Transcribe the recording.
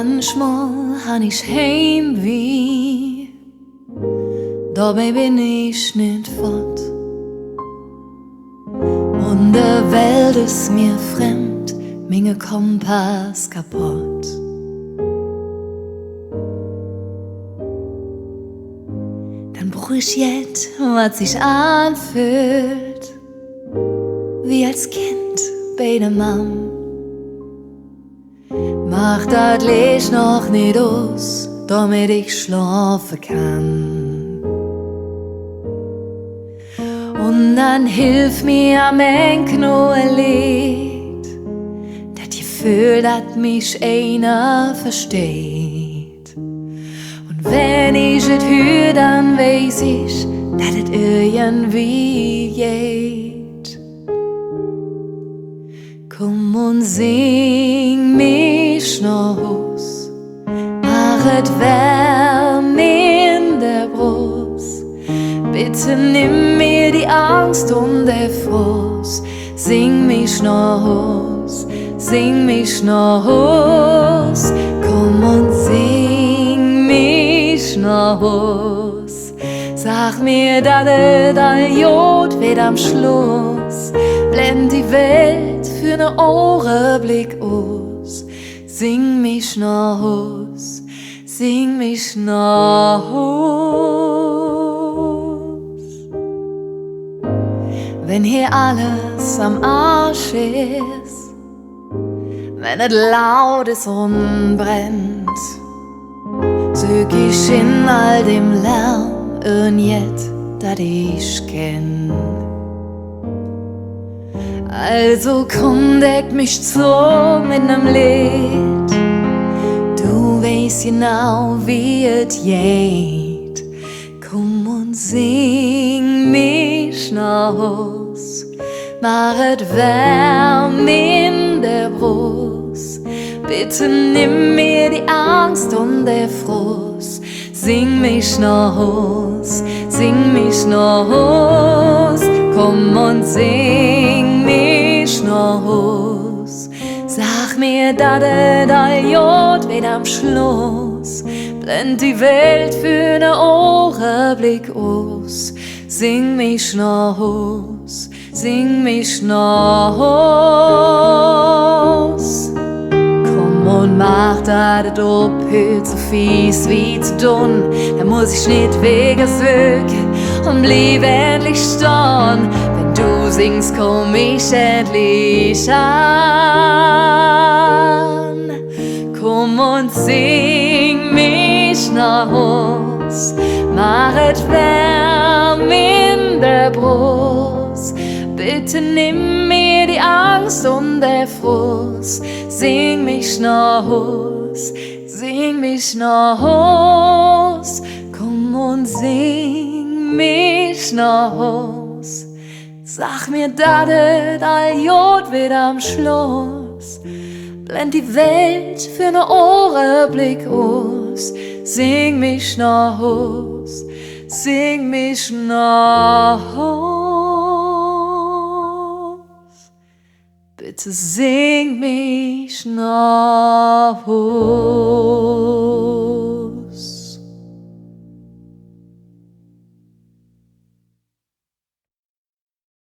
Manchmal han ich Heimweh, dabei bin ich nicht fort. Und der Welt ist mir fremd, meine Kompass kaputt. Dann bruch ich jetzt, was sich anfühlt, wie als Kind bei der Mam. Mach das Licht noch nicht aus, damit ich schlafen kann. Und dann hilf mir am Ende nur ein Lied, das Gefühl, dass mich einer versteht. Und wenn ich es höre, dann weiß ich, dass es irgendwie geht. Komm und sing mich noch aus, mach es warm in der Brust. Bitte nimm mir die Angst und der Frust. Sing mich noch aus, sing mich noch aus. Komm und sing mich noch aus. Sag mir, dass es all gut wird am Schluss. Blend die Welt für ne Augenblick aus. Sing mich noch aus, sing mich noch aus. Wenn hier alles am Arsch ist, wenn es laut ist und brennt, sög ich in all dem Lärm irgendet, dat ich kenn. Also komm, deck mich zu mit nem Lied. Du weißt genau, wie es geht. Komm und sing mich noch aus. Mach es warm in der Brust. Bitte nimm mir die Angst und der Frust. Sing mich noch aus, sing mich noch aus. Komm und sing mich noch aus. Sag mir, dass es all gut wird am Schluss. Blend die Welt für ne Augenblick aus. Sing mich noch aus, sing mich noch aus. Komm und mach, dass es doppelt so fies wie zu tun. Da muss ich nicht wegen zurück und blieb endlich stehen. Wenn du singst, komm ich endlich an. Komm und sing mich noch aus. Mach es warm in der Brust. Bitte nimm mir die Angst und der Frust. Sing mich noch aus, sing mich noch aus. Komm und sing mich noch aus. Sag mir, dass es all gut wird am Schluss. Blend die Welt für ne Augenblick aus. Sing mich noch aus, sing mich noch aus. Bitte sing mich noch aus.